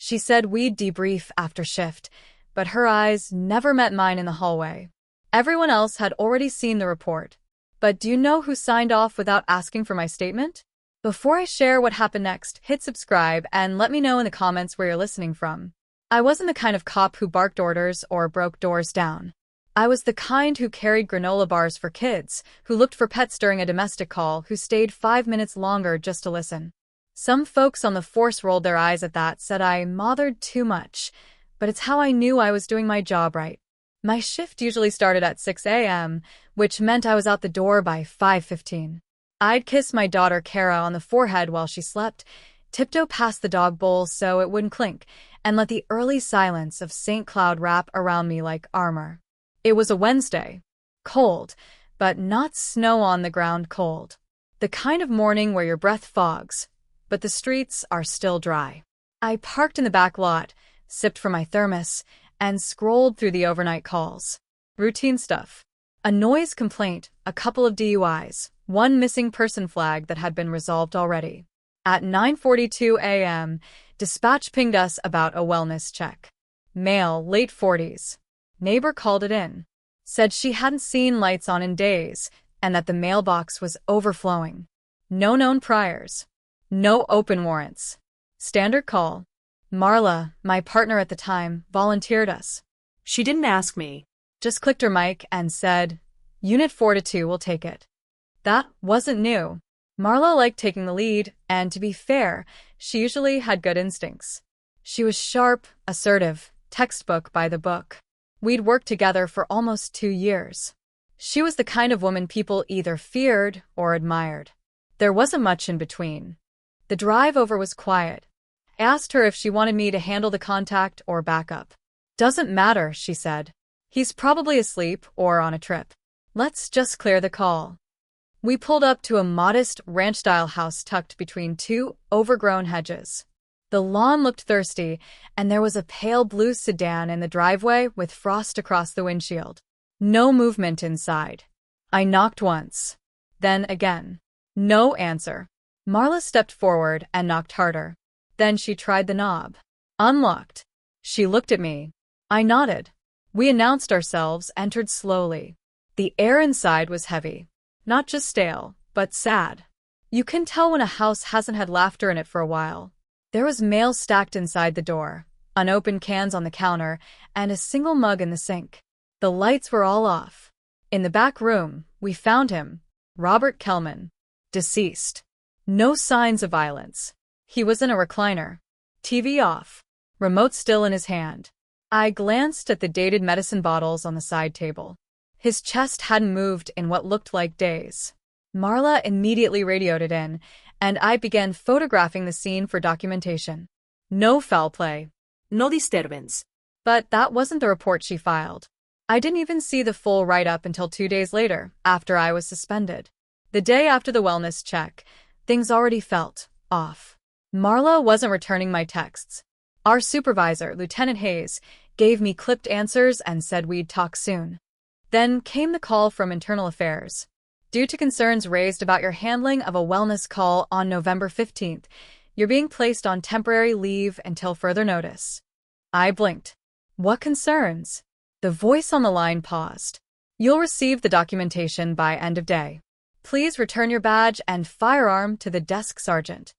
She said we'd debrief after shift, but her eyes never met mine in the hallway. Everyone else had already seen the report. But do you know who signed off without asking for my statement? Before I share what happened next, hit subscribe and let me know in the comments where you're listening from. I wasn't the kind of cop who barked orders or broke doors down. I was the kind who carried granola bars for kids, who looked for pets during a domestic call, who stayed 5 minutes longer just to listen. Some folks on the force rolled their eyes at that, said I mothered too much, but it's how I knew I was doing my job right. My shift usually started at 6 a.m., which meant I was out the door by 5:15. I'd kiss my daughter Kara on the forehead while she slept, tiptoe past the dog bowl so it wouldn't clink, and let the early silence of St. Cloud wrap around me like armor. It was a Wednesday. Cold, but not snow on the ground cold. The kind of morning where your breath fogs, but the streets are still dry. I parked in the back lot, sipped from my thermos, and scrolled through the overnight calls. Routine stuff. A noise complaint, a couple of DUIs, one missing person flag that had been resolved already. At 9:42 a.m., dispatch pinged us about a wellness check. Male, late 40s. Neighbor called it in. Said she hadn't seen lights on in days, and that the mailbox was overflowing. No known priors. No open warrants. Standard call. Marla, my partner at the time, volunteered us. She didn't ask me. Just clicked her mic and said, Unit 4-2 will take it. That wasn't new. Marla liked taking the lead, and to be fair, she usually had good instincts. She was sharp, assertive, textbook by the book. We'd worked together for almost 2 years. She was the kind of woman people either feared or admired. There wasn't much in between. The drive over was quiet. I asked her if she wanted me to handle the contact or backup. Doesn't matter, she said. He's probably asleep or on a trip. Let's just clear the call. We pulled up to a modest ranch-style house tucked between 2 overgrown hedges. The lawn looked thirsty, and there was a pale blue sedan in the driveway with frost across the windshield. No movement inside. I knocked once. Then again. No answer. Marla stepped forward and knocked harder. Then she tried the knob. Unlocked. She looked at me. I nodded. We announced ourselves, entered slowly. The air inside was heavy. Not just stale, but sad. You can tell when a house hasn't had laughter in it for a while. There was mail stacked inside the door, unopened cans on the counter, and a single mug in the sink. The lights were all off. In the back room, we found him, Robert Kellman, deceased. No signs of violence. He was in a recliner. TV off. Remote still in his hand. I glanced at the dated medicine bottles on the side table. His chest hadn't moved in what looked like days. Marla immediately radioed it in, and I began photographing the scene for documentation. No foul play. No disturbance. But that wasn't the report she filed. I didn't even see the full write-up until 2 days later, after I was suspended. The day after the wellness check, things already felt off. Marla wasn't returning my texts. Our supervisor, Lieutenant Hayes, gave me clipped answers and said we'd talk soon. Then came the call from Internal Affairs. Due to concerns raised about your handling of a wellness call on November 15th, you're being placed on temporary leave until further notice. I blinked. What concerns? The voice on the line paused. You'll receive the documentation by end of day. Please return your badge and firearm to the desk sergeant.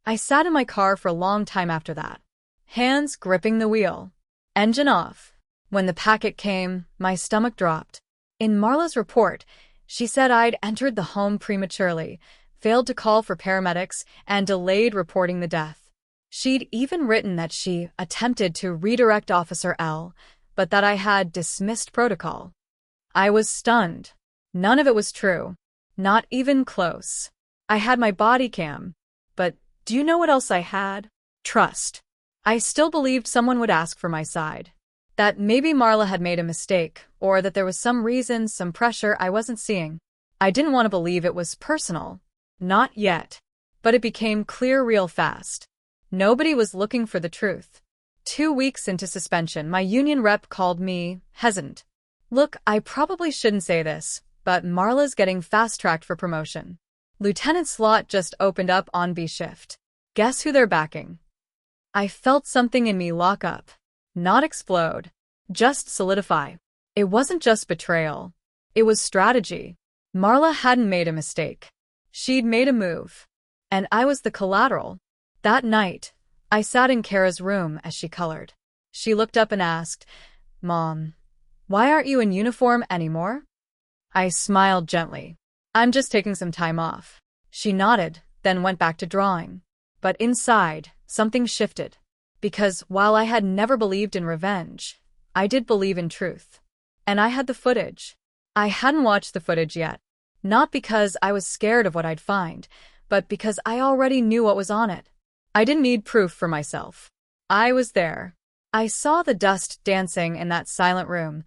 I sat in my car for a long time after that. Hands gripping the wheel. Engine off. When the packet came, my stomach dropped. In Marla's report, she said I'd entered the home prematurely, failed to call for paramedics, and delayed reporting the death. She'd even written that she attempted to redirect Officer L, but that I had dismissed protocol. I was stunned. None of it was true. Not even close. I had my body cam. But do you know what else I had? Trust. I still believed someone would ask for my side. That maybe Marla had made a mistake, or that there was some reason, some pressure I wasn't seeing. I didn't want to believe it was personal. Not yet. But it became clear real fast. Nobody was looking for the truth. 2 weeks into suspension, my union rep called me, hesitant. Look, I probably shouldn't say this, but Marla's getting fast-tracked for promotion. Lieutenant slot just opened up on B shift. Guess who they're backing? I felt something in me lock up. Not explode. Just solidify. It wasn't just betrayal. It was strategy. Marla hadn't made a mistake. She'd made a move. And I was the collateral. That night, I sat in Kara's room as she colored. She looked up and asked, "Mom, why aren't you in uniform anymore?" I smiled gently. "I'm just taking some time off." She nodded, then went back to drawing. But inside, something shifted. Because while I had never believed in revenge, I did believe in truth. And I had the footage. I hadn't watched the footage yet. Not because I was scared of what I'd find, but because I already knew what was on it. I didn't need proof for myself. I was there. I saw the dust dancing in that silent room,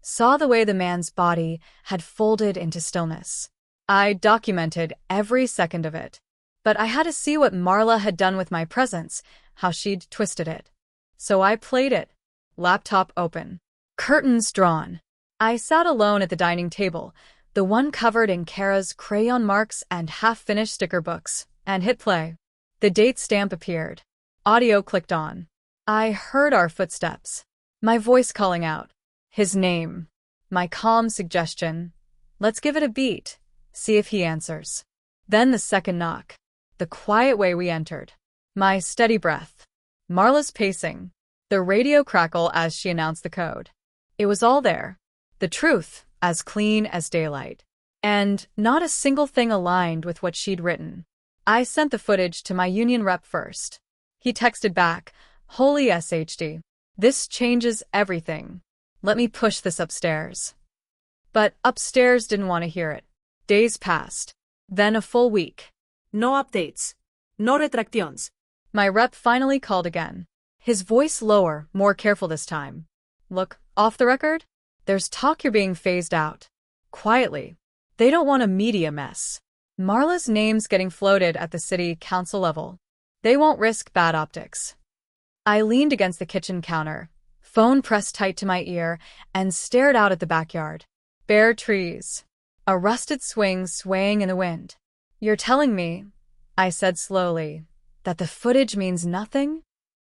saw the way the man's body had folded into stillness. I documented every second of it. But I had to see what Marla had done with my presence, how she'd twisted it. So I played it. Laptop open. Curtains drawn. I sat alone at the dining table, the one covered in Kara's crayon marks and half-finished sticker books, and hit play. The date stamp appeared. Audio clicked on. I heard our footsteps. My voice calling out. His name. My calm suggestion. Let's give it a beat. See if he answers. Then the second knock. The quiet way we entered. My steady breath. Marla's pacing. The radio crackle as she announced the code. It was all there. The truth, as clean as daylight. And not a single thing aligned with what she'd written. I sent the footage to my union rep first. He texted back, "Holy SHD. This changes everything. Let me push this upstairs." But upstairs didn't want to hear it. Days passed. Then a full week. No updates. No retracciones. My rep finally called again. His voice lower, more careful this time. "Look, off the record? There's talk you're being phased out. Quietly. They don't want a media mess. Marla's name's getting floated at the city council level. They won't risk bad optics." I leaned against the kitchen counter, phone pressed tight to my ear, and stared out at the backyard. Bare trees. A rusted swing swaying in the wind. "You're telling me," I said slowly, "that the footage means nothing?"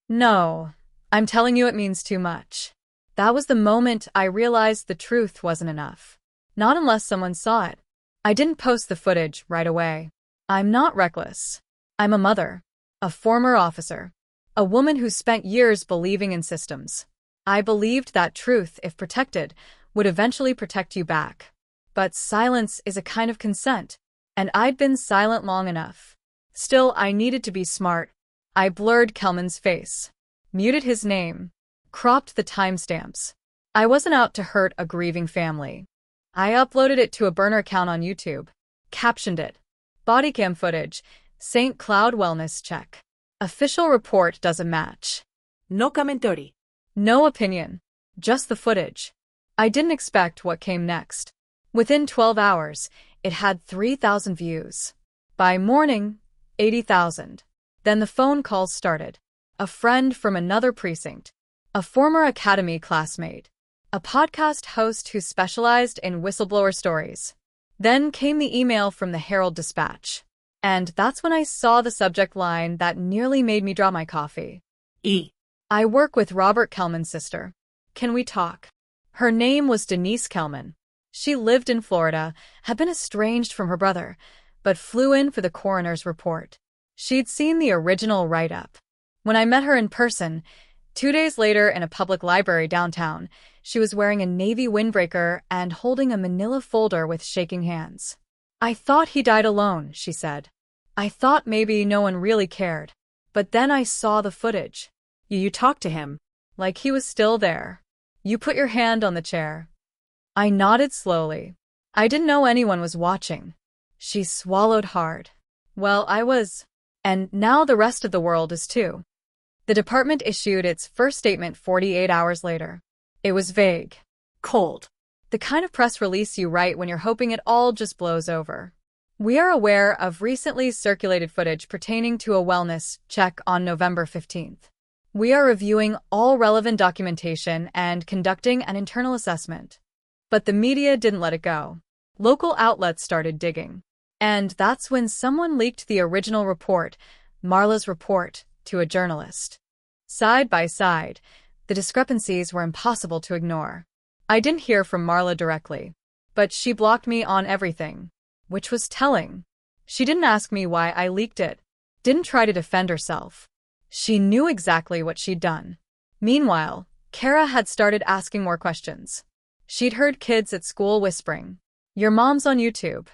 "No. I'm telling you it means too much." That was the moment I realized the truth wasn't enough. Not unless someone saw it. I didn't post the footage right away. I'm not reckless. I'm a mother. A former officer. A woman who spent years believing in systems. I believed that truth, if protected, would eventually protect you back. But silence is a kind of consent, and I'd been silent long enough. Still, I needed to be smart. I blurred Kelman's face. Muted his name. Cropped the timestamps. I wasn't out to hurt a grieving family. I uploaded it to a burner account on YouTube. Captioned it. Bodycam footage. St. Cloud Wellness check. Official report doesn't match. No commentary. No opinion. Just the footage. I didn't expect what came next. Within 12 hours, it had 3,000 views. By morning, 80,000. Then the phone calls started. A friend from another precinct. A former academy classmate. A podcast host who specialized in whistleblower stories. Then came the email from the Herald-Dispatch. And that's when I saw the subject line that nearly made me drop my coffee. I work with Robert Kelman's sister. Can we talk? Her name was Denise Kelman. She lived in Florida, had been estranged from her brother, but flew in for the coroner's report. She'd seen the original write-up. When I met her in person, 2 days later in a public library downtown, she was wearing a navy windbreaker and holding a manila folder with shaking hands. "I thought he died alone," she said. "I thought maybe no one really cared. But then I saw the footage. You talked to him. Like he was still there. You put your hand on the chair." I nodded slowly. I didn't know anyone was watching. She swallowed hard. Well, I was. And now the rest of the world is too. The department issued its first statement 48 hours later. It was vague. Cold. The kind of press release you write when you're hoping it all just blows over. "We are aware of recently circulated footage pertaining to a wellness check on November 15th. We are reviewing all relevant documentation and conducting an internal assessment." But the media didn't let it go. Local outlets started digging. And that's when someone leaked the original report, Marla's report, to a journalist. Side by side, the discrepancies were impossible to ignore. I didn't hear from Marla directly, but she blocked me on everything, which was telling. She didn't ask me why I leaked it, didn't try to defend herself. She knew exactly what she'd done. Meanwhile, Kara had started asking more questions. She'd heard kids at school whispering, "Your mom's on YouTube.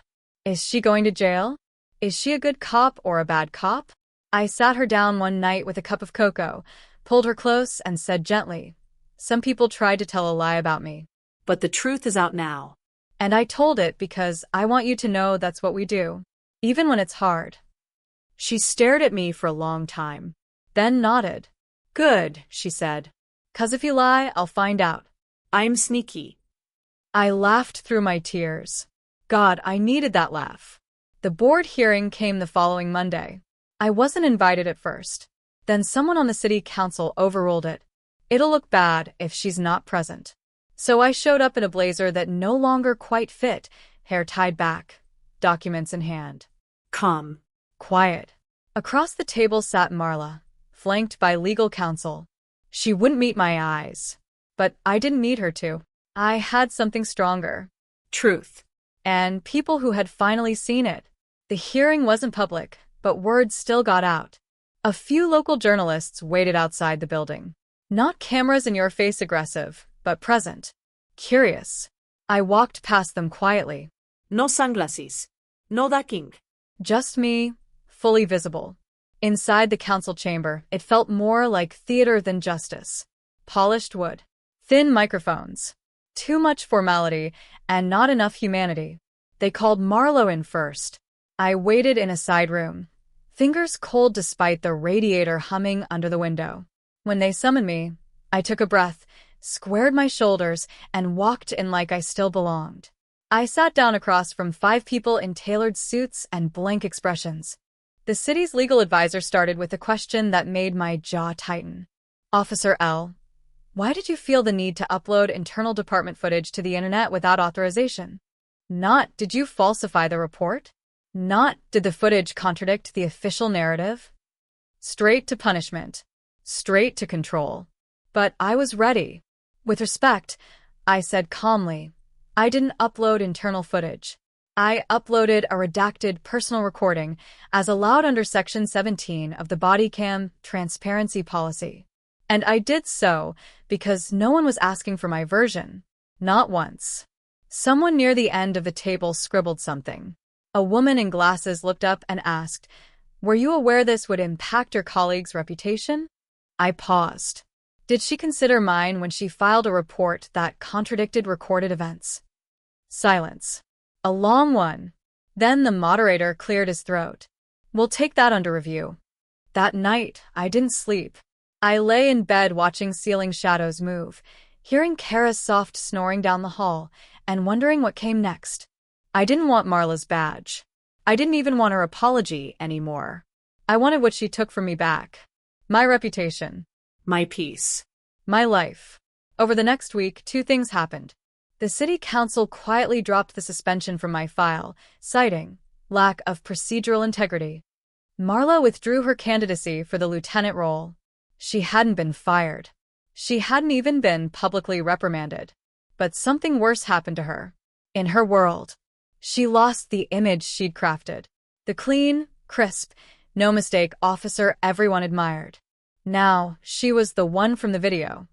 Is she going to jail? Is she a good cop or a bad cop?" I sat her down one night with a cup of cocoa, pulled her close, and said gently, "Some people tried to tell a lie about me. But the truth is out now. And I told it because I want you to know that's what we do, even when it's hard." She stared at me for a long time, then nodded. "Good," she said. "'Cause if you lie, I'll find out." I'm sneaky. I laughed through my tears. God, I needed that laugh. The board hearing came the following Monday. I wasn't invited at first. Then someone on the city council overruled it. It'll look bad if she's not present. So I showed up in a blazer that no longer quite fit, hair tied back, documents in hand. Calm. Quiet. Across the table sat Marla, flanked by legal counsel. She wouldn't meet my eyes. But I didn't need her to. I had something stronger. Truth. And people who had finally seen it. The hearing wasn't public, but word still got out. A few local journalists waited outside the building. Not cameras in your face aggressive, but present. Curious. I walked past them quietly. No sunglasses. No ducking. Just me, fully visible. Inside the council chamber, it felt more like theater than justice. Polished wood. Thin microphones. Too much formality and not enough humanity. They called Marlo in first. I waited in a side room, fingers cold despite the radiator humming under the window. When they summoned me, I took a breath, squared my shoulders, and walked in like I still belonged. I sat down across from 5 people in tailored suits and blank expressions. The city's legal advisor started with a question that made my jaw tighten. "Officer L, why did you feel the need to upload internal department footage to the internet without authorization? Not, did you falsify the report? Not, did the footage contradict the official narrative?" Straight to punishment. Straight to control. But I was ready. With respect, I said calmly, I didn't upload internal footage. I uploaded a redacted personal recording as allowed under Section 17 of the Bodycam Transparency Policy. And I did so because no one was asking for my version. Not once. Someone near the end of the table scribbled something. A woman in glasses looked up and asked, "Were you aware this would impact your colleague's reputation?" I paused. Did she consider mine when she filed a report that contradicted recorded events? Silence. A long one. Then the moderator cleared his throat. "We'll take that under review." That night, I didn't sleep. I lay in bed watching ceiling shadows move, hearing Kara's soft snoring down the hall, and wondering what came next. I didn't want Marla's badge. I didn't even want her apology anymore. I wanted what she took from me back. My reputation. My peace. My life. Over the next week, 2 things happened. The city council quietly dropped the suspension from my file, citing lack of procedural integrity. Marla withdrew her candidacy for the lieutenant role. She hadn't been fired. She hadn't even been publicly reprimanded. But something worse happened to her. In her world, she lost the image she'd crafted. The clean, crisp, no mistake officer everyone admired. Now, she was the one from the video.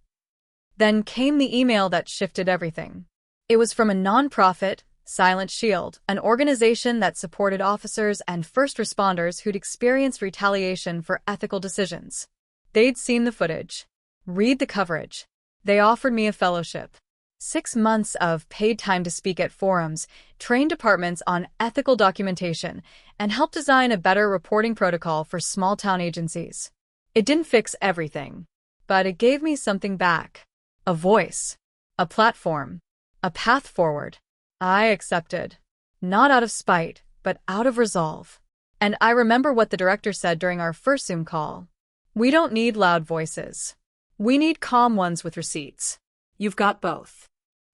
Then came the email that shifted everything. It was from a nonprofit, Silent Shield, an organization that supported officers and first responders who'd experienced retaliation for ethical decisions. They'd seen the footage. Read the coverage. They offered me a fellowship. 6 months of paid time to speak at forums, train departments on ethical documentation, and help design a better reporting protocol for small-town agencies. It didn't fix everything, but it gave me something back. A voice. A platform. A path forward. I accepted. Not out of spite, but out of resolve. And I remember what the director said during our first Zoom call. "We don't need loud voices. We need calm ones with receipts." You've got both.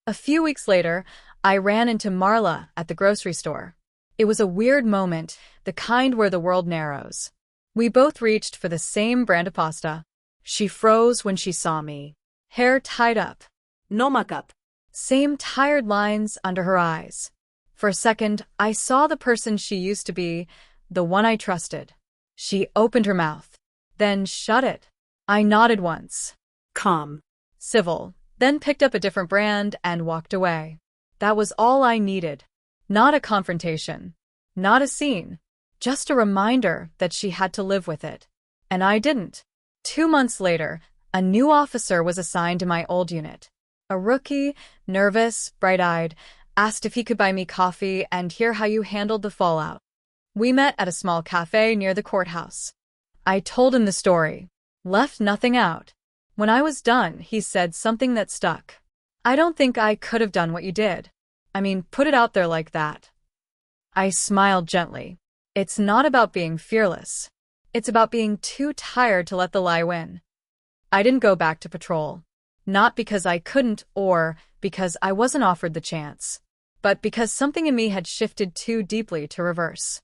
A few weeks later, I ran into Marla at the grocery store. It was a weird moment, the kind where the world narrows. We both reached for the same brand of pasta. She froze when she saw me. Hair tied up. No makeup. Same tired lines under her eyes. For a second, I saw the person she used to be, the one I trusted. She opened her mouth, then shut it. I nodded once. Calm. Civil, then picked up a different brand and walked away. That was all I needed. Not a confrontation. Not a scene. Just a reminder that she had to live with it. And I didn't. 2 months later, a new officer was assigned to my old unit. A rookie, nervous, bright-eyed, asked if he could buy me coffee and hear how you handled the fallout. We met at a small cafe near the courthouse. I told him the story. Left nothing out. When I was done, he said something that stuck. I don't think I could have done what you did. I mean, put it out there like that. I smiled gently. It's not about being fearless. It's about being too tired to let the lie win. I didn't go back to patrol. Not because I couldn't or because I wasn't offered the chance, but because something in me had shifted too deeply to reverse.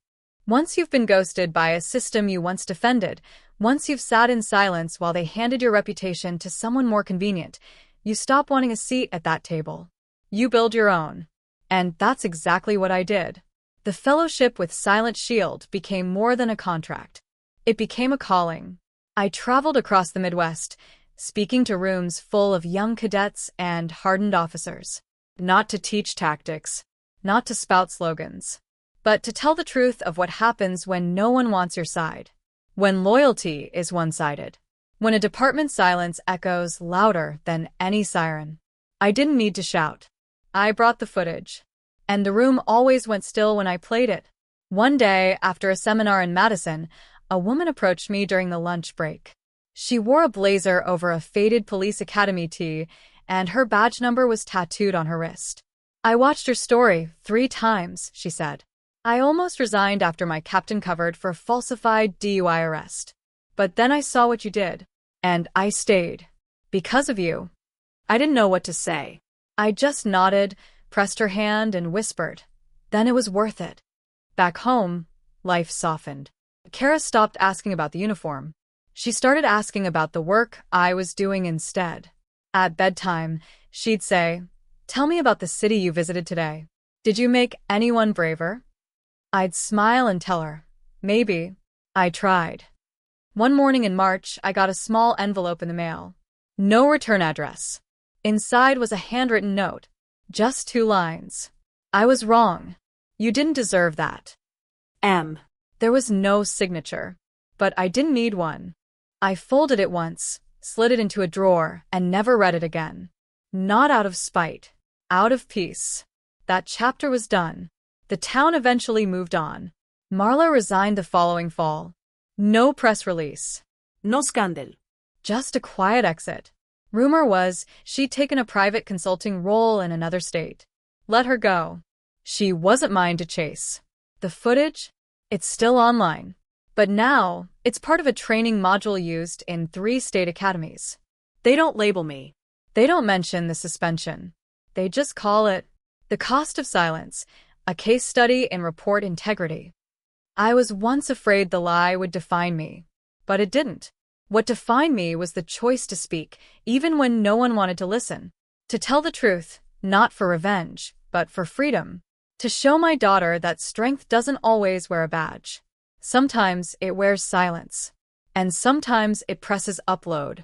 Once you've been ghosted by a system you once defended, once you've sat in silence while they handed your reputation to someone more convenient, you stop wanting a seat at that table. You build your own. And that's exactly what I did. The fellowship with Silent Shield became more than a contract. It became a calling. I traveled across the Midwest, speaking to rooms full of young cadets and hardened officers. Not to teach tactics, not to spout slogans, but to tell the truth of what happens when no one wants your side. When loyalty is one-sided. When a department silence echoes louder than any siren. I didn't need to shout. I brought the footage. And the room always went still when I played it. One day, after a seminar in Madison, a woman approached me during the lunch break. She wore a blazer over a faded police academy tee, and her badge number was tattooed on her wrist. I watched her story 3 times, she said. I almost resigned after my captain covered for a falsified DUI arrest. But then I saw what you did. And I stayed. Because of you. I didn't know what to say. I just nodded, pressed her hand, and whispered. Then it was worth it. Back home, life softened. Kara stopped asking about the uniform. She started asking about the work I was doing instead. At bedtime, she'd say, "Tell me about the city you visited today. Did you make anyone braver?" I'd smile and tell her, "Maybe." I tried. One morning in March, I got a small envelope in the mail. No return address. Inside was a handwritten note. Just 2 lines. I was wrong. You didn't deserve that. M. There was no signature. But I didn't need one. I folded it once, slid it into a drawer, and never read it again. Not out of spite. Out of peace. That chapter was done. The town eventually moved on. Marla resigned the following fall. No press release. No scandal. Just a quiet exit. Rumor was she'd taken a private consulting role in another state. Let her go. She wasn't mine to chase. The footage? It's still online. But now, it's part of a training module used in 3 state academies. They don't label me. They don't mention the suspension. They just call it the cost of silence, a case study in report integrity. I was once afraid the lie would define me, but it didn't. What defined me was the choice to speak, even when no one wanted to listen. To tell the truth, not for revenge, but for freedom. To show my daughter that strength doesn't always wear a badge. Sometimes it wears silence. And sometimes it presses upload.